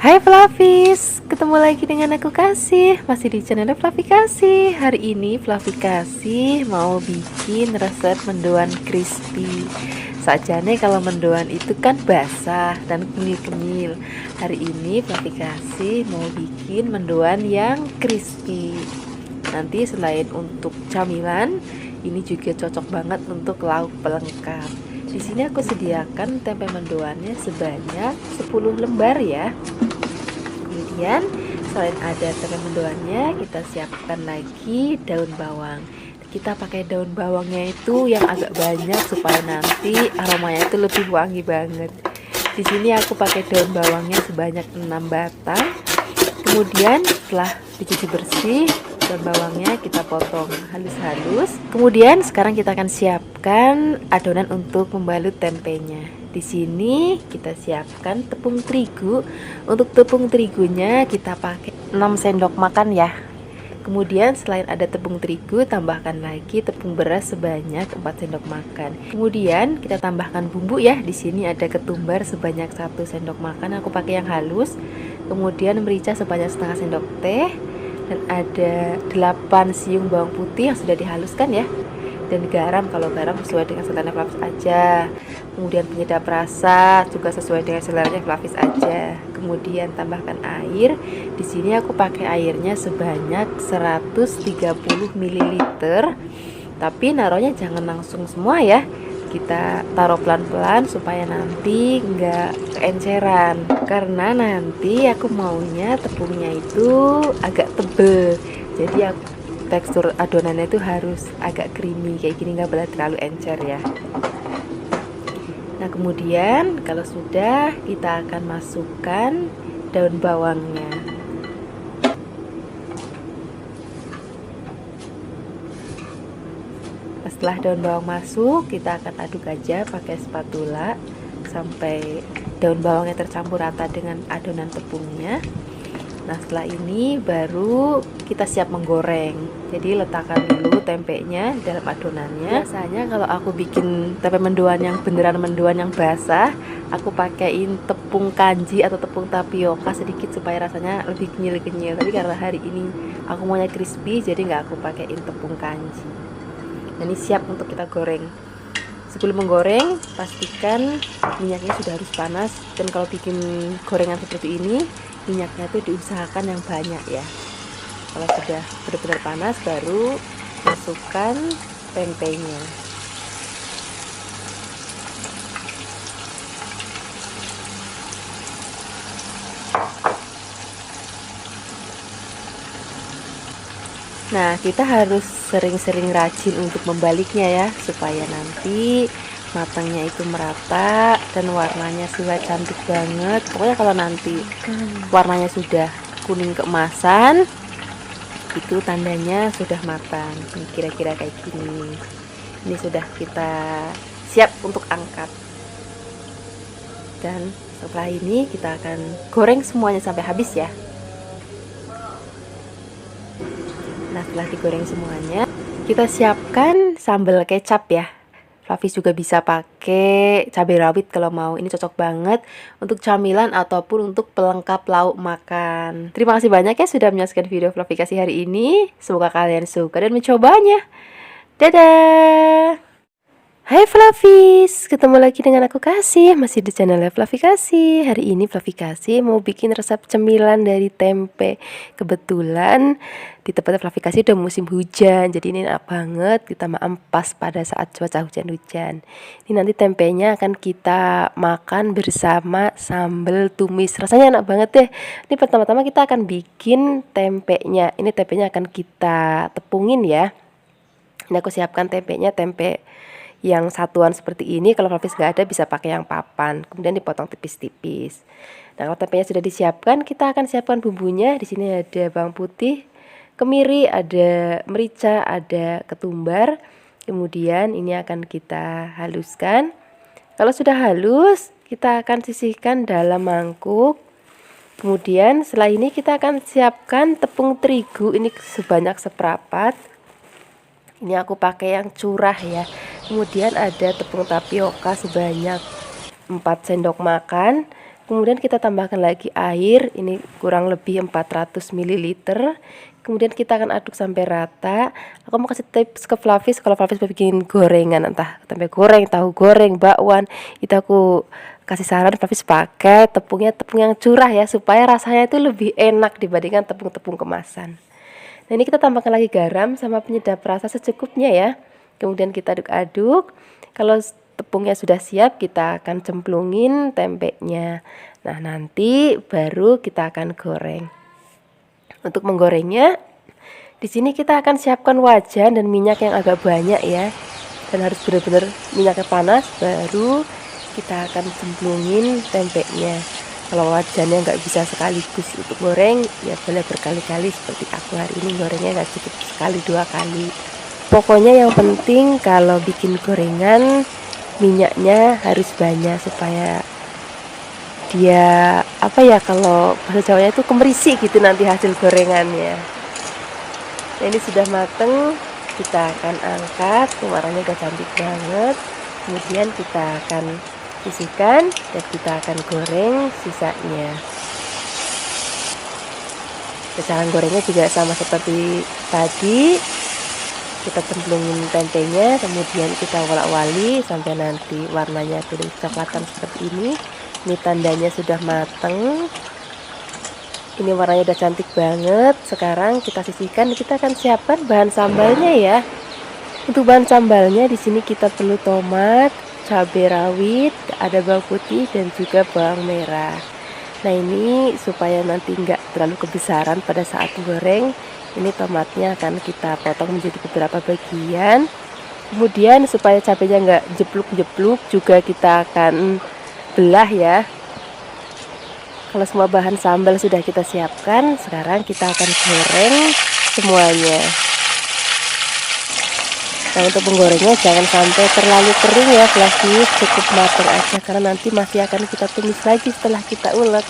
Hai Flavis, ketemu lagi dengan aku Kasih, masih di channel Flavi Kasih. Hari ini Flavi Kasih mau bikin resep mendoan crispy. Sajane kalau mendoan itu kan basah dan kenyil-kenyil. Hari ini Flavi Kasih mau bikin mendoan yang crispy. Nanti selain untuk camilan, ini juga cocok banget untuk lauk pelengkap. Di sini aku sediakan tempe mendoannya sebanyak 10 lembar ya. Kemudian selain ada tempe mendoannya, kita siapkan lagi daun bawang. Kita pakai daun bawangnya itu yang agak banyak supaya nanti aromanya itu lebih wangi banget. Di sini aku pakai daun bawangnya sebanyak 6 batang. Kemudian setelah dicuci bersih, daun bawangnya kita potong halus-halus. Kemudian sekarang kita akan siapkan adonan untuk membalut tempenya. Di sini kita siapkan tepung terigu. Untuk tepung terigunya kita pakai 6 sendok makan ya. Kemudian selain ada tepung terigu, tambahkan lagi tepung beras sebanyak 4 sendok makan. Kemudian kita tambahkan bumbu ya. Di sini ada ketumbar sebanyak 1 sendok makan. Aku pakai yang halus. Kemudian merica sebanyak setengah sendok teh, dan ada 8 siung bawang putih yang sudah dihaluskan ya. Dan garam, kalau garam sesuai dengan selera Flavis aja. Kemudian penyedap rasa juga sesuai dengan seleranya Flavis aja. Kemudian tambahkan air. Di sini aku pakai airnya sebanyak 130 ml. Tapi naruhnya jangan langsung semua ya. Kita taruh pelan-pelan supaya nanti nggak keenceran. Karena nanti aku maunya tepungnya itu agak tebel. Jadi tekstur adonannya itu harus agak creamy kayak gini, nggak boleh terlalu encer ya. Nah kemudian kalau sudah, kita akan masukkan daun bawangnya. Setelah daun bawang masuk, kita akan aduk aja pakai spatula sampai daun bawangnya tercampur rata dengan adonan tepungnya. Nah setelah ini baru kita siap menggoreng. Jadi letakkan dulu tempenya dalam adonannya. Biasanya kalau aku bikin tempe mendoan yang beneran mendoan yang basah, aku pakaiin tepung kanji atau tepung tapioka sedikit supaya rasanya lebih kenyal-kenyal. Tapi karena hari ini aku maunya crispy, jadi nggak aku pakaiin tepung kanji. Nah, ini siap untuk kita goreng. Sebelum menggoreng, pastikan minyaknya sudah harus panas. Dan kalau bikin gorengan seperti ini, minyaknya tuh diusahakan yang banyak ya. Kalau sudah benar-benar panas, baru masukkan tempenya. Nah, kita harus sering-sering rajin untuk membaliknya ya, supaya nanti matangnya itu merata dan warnanya sudah cantik banget. Pokoknya kalau nanti warnanya sudah kuning keemasan, itu tandanya sudah matang. Ini kira-kira kayak gini. Ini sudah kita siap untuk angkat. Dan setelah ini kita akan goreng semuanya sampai habis ya. Nah setelah digoreng semuanya, kita siapkan sambal kecap ya. Flavis juga bisa pakai cabai rawit kalau mau. Ini cocok banget untuk camilan ataupun untuk pelengkap lauk makan. Terima kasih banyak ya sudah menyaksikan video Flavi Kasih hari ini. Semoga kalian suka dan mencobanya. Dadah! Hai Flavis, ketemu lagi dengan aku Kasih, masih di channel Flavi Kasih. Hari ini Flavi Kasih mau bikin resep cemilan dari tempe. Kebetulan di tempatnya Flavi Kasih udah musim hujan, jadi ini enak banget kita ampas pada saat cuaca hujan-hujan. Ini nanti tempenya akan kita makan bersama sambal tumis, rasanya enak banget deh. Ini pertama-tama kita akan bikin tempenya. Ini tempenya akan kita tepungin ya. Ini aku siapkan tempenya, tempe yang satuan seperti ini. Kalau Flavis nggak ada bisa pakai yang papan, kemudian dipotong tipis-tipis. Nah kalau tempenya sudah disiapkan, kita akan siapkan bumbunya. Di sini ada bawang putih, kemiri, ada merica, ada ketumbar. Kemudian ini akan kita haluskan. Kalau sudah halus, kita akan sisihkan dalam mangkuk. Kemudian setelah ini kita akan siapkan tepung terigu, ini sebanyak seperempat. Ini aku pakai yang curah ya. Kemudian ada tepung tapioka sebanyak 4 sendok makan. Kemudian kita tambahkan lagi air, ini kurang lebih 400 ml. Kemudian kita akan aduk sampai rata. Aku mau kasih tips ke Flavis, kalau Flavis mau bikin gorengan, entah tempe goreng, tahu goreng, bakwan, itu aku kasih saran Flavis pakai tepung yang curah ya, supaya rasanya itu lebih enak dibandingkan tepung-tepung kemasan. Nah, ini kita tambahkan lagi garam sama penyedap rasa secukupnya ya. Kemudian kita aduk-aduk. Kalau tepungnya sudah siap, kita akan cemplungin tempenya. Nah, nanti baru kita akan goreng. Untuk menggorengnya, di sini kita akan siapkan wajan dan minyak yang agak banyak ya. Dan harus benar-benar minyaknya panas, baru kita akan cemplungin tempenya. Kalau wajannya nggak bisa sekaligus untuk goreng, ya boleh berkali-kali seperti aku hari ini gorengnya nggak cukup sekali, 2 kali. Pokoknya yang penting kalau bikin gorengan, minyaknya harus banyak supaya dia kalau bahasa Jawanya itu kemerisi gitu nanti hasil gorengannya. Nah, ini sudah mateng, kita akan angkat. Warnanya udah cantik banget. Kemudian kita akan sisihkan dan kita akan goreng sisanya. Cara gorengnya juga sama seperti tadi, kita cemplungin tempenya, kemudian kita wolak-wali sampai nanti warnanya kuning coklatan seperti ini. Ini tandanya sudah mateng. Ini warnanya udah cantik banget. Sekarang kita sisihkan, kita akan siapkan bahan sambalnya ya. Untuk bahan sambalnya di sini kita perlu tomat, cabai rawit, ada bawang putih dan juga bawang merah. Nah, ini supaya nanti enggak terlalu kebesaran pada saat goreng, ini tomatnya akan kita potong menjadi beberapa bagian. Kemudian supaya cabenya enggak jepluk-jepluk juga kita akan belah ya. Kalau semua bahan sambal sudah kita siapkan, sekarang kita akan goreng semuanya. Nah, untuk menggorengnya jangan sampai terlalu kering ya Flavis, cukup matang aja karena nanti masih akan kita tumis lagi setelah kita ulek.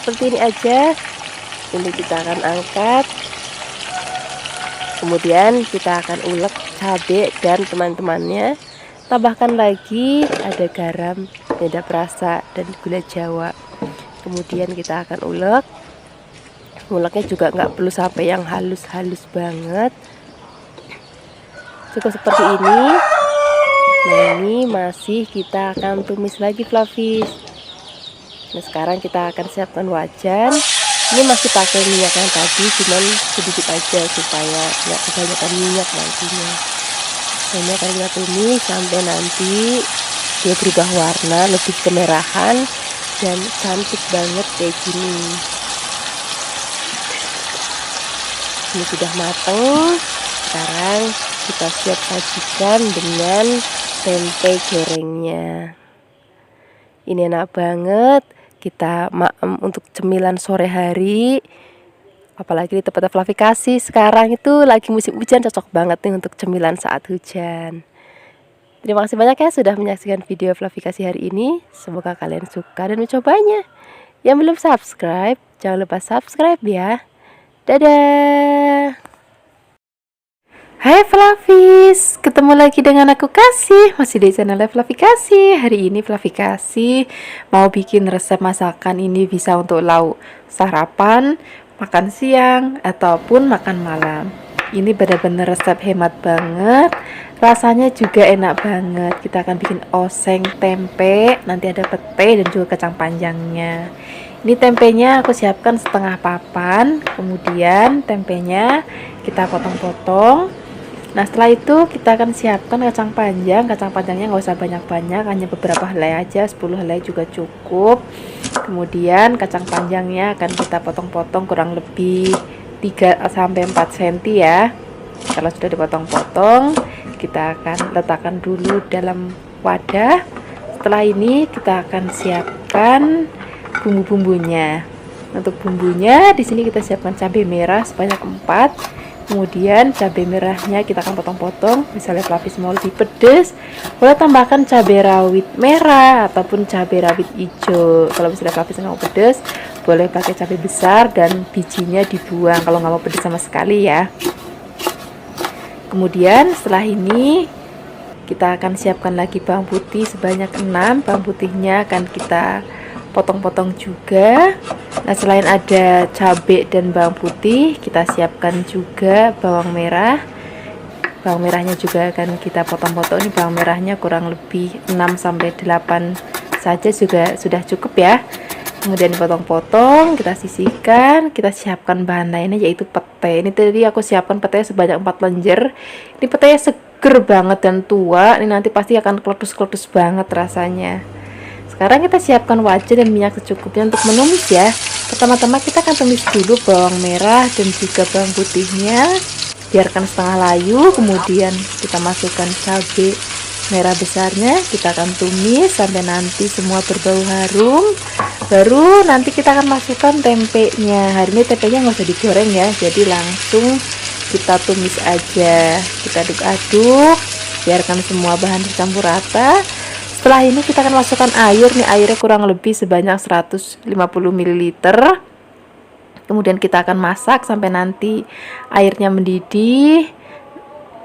Seperti ini aja. Ini kita akan angkat. Kemudian kita akan ulek cabai dan teman-temannya. Tambahkan lagi ada garam, penyedap rasa dan gula jawa. Kemudian kita akan ulek. Nguleknya juga nggak perlu sampai yang halus-halus banget. Cukup seperti ini. Nah, ini masih kita akan tumis lagi Flavis. Nah, sekarang kita akan siapkan wajan. Ini masih pakai minyak yang tadi, cuman sedikit aja supaya nggak kebanyakan minyak nantinya. Nah, ini akan kita tumis sampai nanti dia berubah warna lebih kemerahan dan cantik banget kayak gini. Ini sudah mateng. Sekarang kita siap sajikan dengan tempe gorengnya. Ini enak banget kita untuk cemilan sore hari, apalagi di tempat Flavikasi sekarang itu lagi musim hujan, cocok banget nih untuk cemilan saat hujan. Terima kasih banyak ya sudah menyaksikan video Flavikasi hari ini. Semoga kalian suka dan mencobanya. Yang belum subscribe, jangan lupa subscribe ya. Dadah. Hai Flavis, ketemu lagi dengan aku Kasih, masih di channel Flavikasi. Hari ini Flavikasi mau bikin resep masakan ini bisa untuk lauk sarapan, makan siang, ataupun makan malam. Ini benar-benar resep hemat banget, rasanya juga enak banget. Kita akan bikin oseng tempe, nanti ada pete dan juga kacang panjangnya. Ini tempenya aku siapkan setengah papan, kemudian tempenya kita potong-potong. Nah, setelah itu kita akan siapkan kacang panjang. Kacang panjangnya nggak usah banyak-banyak, hanya beberapa helai aja, 10 helai juga cukup. Kemudian kacang panjangnya akan kita potong-potong kurang lebih 3-4 cm ya. Kalau sudah dipotong-potong, kita akan letakkan dulu dalam wadah. Setelah ini kita akan siapkan bumbu-bumbunya. Untuk bumbunya di sini kita siapkan cabai merah sebanyak 4. Kemudian cabai merahnya kita akan potong-potong. Misalnya Flavis mau lebih pedas, boleh tambahkan cabai rawit merah ataupun cabai rawit hijau. Kalau misalnya Flavis nggak mau pedas, boleh pakai cabai besar dan bijinya dibuang kalau nggak mau pedas sama sekali ya. Kemudian setelah ini kita akan siapkan lagi bawang putih sebanyak 6. Bawang putihnya akan kita potong-potong juga. Nah, selain ada cabai dan bawang putih, kita siapkan juga bawang merah. Bawang merahnya juga akan kita potong-potong. Ini bawang merahnya kurang lebih 6-8 saja juga sudah cukup ya. Kemudian dipotong-potong, kita sisihkan, kita siapkan bahan lainnya yaitu pete. Ini tadi aku siapkan pete sebanyak 4 lenjer. Ini petenya seger banget dan tua. Ini nanti pasti akan kletus-kletus banget rasanya. Sekarang kita siapkan wajan dan minyak secukupnya untuk menumis ya. Pertama-tama kita akan tumis dulu bawang merah dan juga bawang putihnya. Biarkan setengah layu, kemudian kita masukkan cabai merah besarnya, kita akan tumis sampai nanti semua berbau harum. Baru nanti kita akan masukkan tempenya. Hari ini tempenya nggak usah digoreng ya, jadi langsung kita tumis aja. Kita aduk-aduk, biarkan semua bahan tercampur rata. Setelah ini kita akan masukkan air. Nih airnya kurang lebih sebanyak 150 ml. Kemudian kita akan masak sampai nanti airnya mendidih.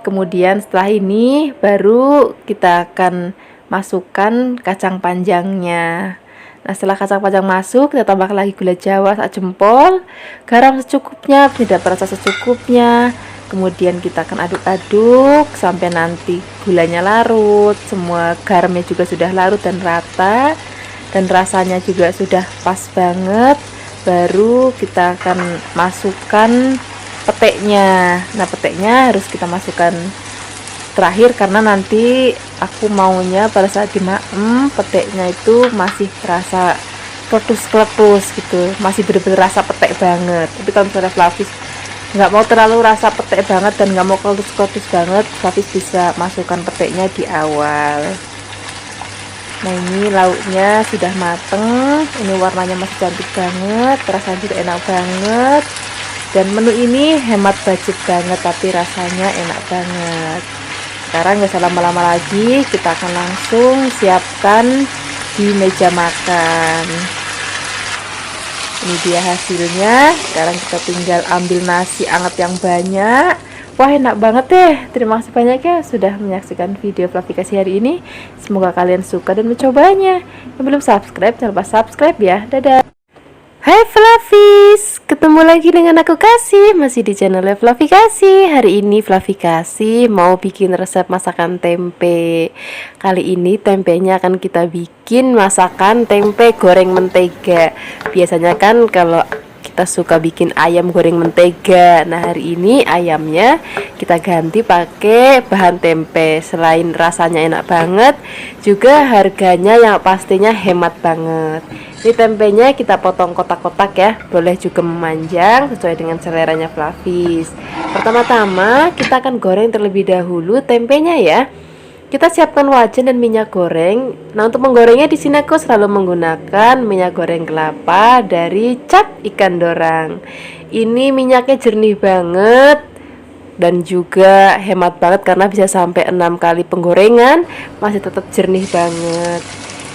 Kemudian setelah ini baru kita akan masukkan kacang panjangnya. Nah, setelah kacang panjang masuk, kita tambahkan lagi gula jawa sak jempol, garam secukupnya, penyedap rasa secukupnya. Kemudian kita akan aduk-aduk sampai nanti gulanya larut, semua garamnya juga sudah larut dan rata, dan rasanya juga sudah pas banget. Baru kita akan masukkan peteknya. Nah, peteknya harus kita masukkan terakhir karena nanti aku maunya pada saat dimaem peteknya itu masih terasa kletus-kletus gitu, masih bener-bener rasa petek banget. Tapi kalau misalnya Flavis nggak mau terlalu rasa petek banget dan nggak mau kletus-kletus banget, Flavis bisa masukkan peteknya di awal. Nah, ini lauknya sudah mateng, ini warnanya masih cantik banget, rasanya juga enak banget. Dan menu ini hemat budget banget tapi rasanya enak banget. Sekarang nggak usah lama-lama lagi, kita akan langsung siapkan di meja makan. Ini dia hasilnya. Sekarang kita tinggal ambil nasi anget yang banyak. Wah, enak banget deh. Terima kasih banyak ya sudah menyaksikan video Flavikasi hari ini. Semoga kalian suka dan mencobanya. Yang belum subscribe, jangan lupa subscribe ya. Dadah. Hai Flavis, ketemu lagi dengan aku Kasih, masih di channel Flavikasi. Hari ini Flavikasi mau bikin resep masakan tempe. Kali ini tempenya akan kita bikin masakan tempe goreng mentega. Biasanya kan kalau kita suka bikin ayam goreng mentega. Nah, hari ini ayamnya kita ganti pakai bahan tempe. Selain rasanya enak banget, juga harganya yang pastinya hemat banget. Ini tempenya kita potong kotak-kotak ya, boleh juga memanjang sesuai dengan seleranya Flavis. Pertama-tama kita akan goreng terlebih dahulu tempenya ya. Kita siapkan wajan dan minyak goreng. Nah, untuk menggorengnya di sini aku selalu menggunakan minyak goreng kelapa dari Cap Ikan Dorang. Ini minyaknya jernih banget dan juga hemat banget karena bisa sampai 6 kali penggorengan masih tetap jernih banget.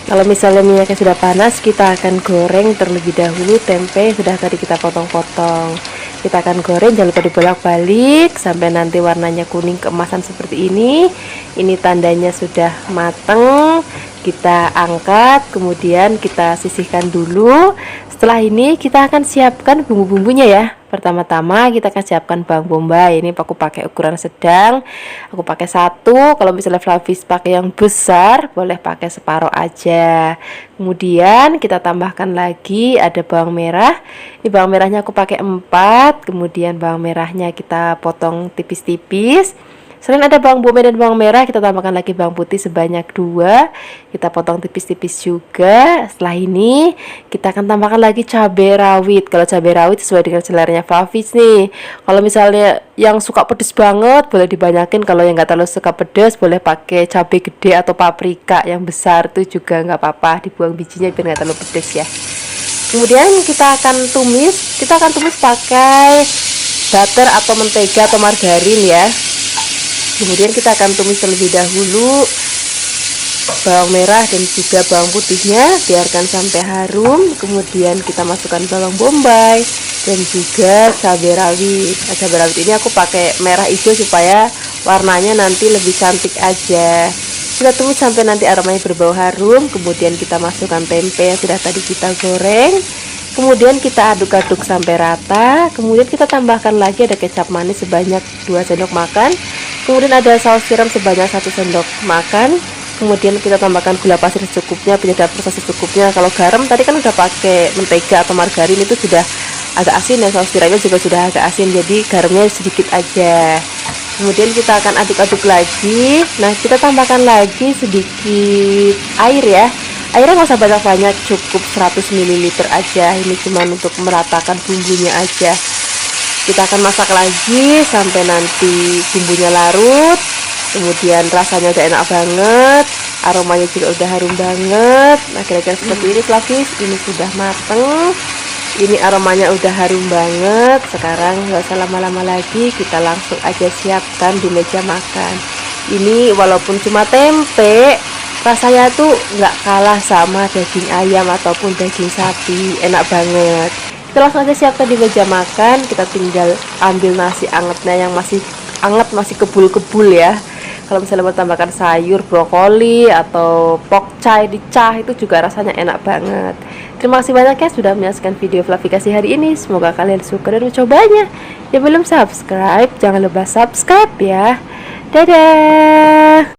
Kalau misalnya minyaknya sudah panas, kita akan goreng terlebih dahulu tempe yang sudah tadi kita potong-potong. Kita akan goreng, jangan lupa dibolak-balik sampai nanti warnanya kuning keemasan seperti ini. Ini tandanya sudah mateng. Kita angkat, kemudian kita sisihkan dulu. Setelah ini kita akan siapkan bumbu-bumbunya ya. Pertama-tama kita akan siapkan bawang bombay. Ini aku pakai ukuran sedang. Aku pakai 1. Kalau misalnya Flavis pakai yang besar, boleh pakai separuh aja. Kemudian kita tambahkan lagi ada bawang merah. Ini bawang merahnya aku pakai 4. Kemudian bawang merahnya kita potong tipis-tipis. Selain ada bawang bombay dan bawang merah, kita tambahkan lagi bawang putih sebanyak 2. Kita potong tipis-tipis juga. Setelah ini kita akan tambahkan lagi cabai rawit. Kalau cabai rawit sesuai dengan seleranya Flavis nih. Kalau misalnya yang suka pedes banget, boleh dibanyakin. Kalau yang nggak terlalu suka pedes, boleh pakai cabai gede atau paprika yang besar itu juga nggak apa-apa. Dibuang bijinya biar nggak terlalu pedes ya. Kemudian kita akan tumis. Kita akan tumis pakai butter atau mentega atau margarin ya. Kemudian kita akan tumis terlebih dahulu bawang merah dan juga bawang putihnya, biarkan sampai harum. Kemudian kita masukkan bawang bombay dan juga cabai rawit. Nah, cabai rawit ini aku pakai merah hijau supaya warnanya nanti lebih cantik aja. Kita tunggu sampai nanti aromanya berbau harum. Kemudian kita masukkan tempe yang sudah tadi kita goreng. Kemudian kita aduk-aduk sampai rata. Kemudian kita tambahkan lagi ada kecap manis sebanyak 2 sendok makan. Kemudian ada saus tiram sebanyak 1 sendok makan. Kemudian kita tambahkan gula pasir secukupnya, penyedap rasa secukupnya. Kalau garam tadi kan udah pakai mentega atau margarin, itu sudah agak asin, dan saus tiramnya juga sudah agak asin, jadi garamnya sedikit aja. Kemudian kita akan aduk-aduk lagi. Nah, kita tambahkan lagi sedikit air ya. Airnya nggak usah banyak-banyak, cukup 100 ml aja. Ini cuma untuk meratakan bumbunya aja. Kita akan masak lagi sampai nanti bumbunya larut. Kemudian rasanya udah enak banget, aromanya juga udah harum banget. Nah, kira-kira seperti ini Flavis, ini sudah mateng. Ini aromanya udah harum banget. Sekarang nggak usah lama-lama lagi, kita langsung aja siapkan di meja makan. Ini walaupun cuma tempe, rasanya tuh nggak kalah sama daging ayam ataupun daging sapi, enak banget. Kita langsung aja siapkan di meja makan. Kita tinggal ambil nasi angetnya yang masih anget, masih kebul-kebul ya. Kalau misalnya mau tambahkan sayur, brokoli atau pokcai dicah, itu juga rasanya enak banget. Terima kasih banyak ya sudah menyaksikan video Flavikasi hari ini. Semoga kalian suka dan mencobanya. Yang belum subscribe, jangan lupa subscribe ya. Dadah.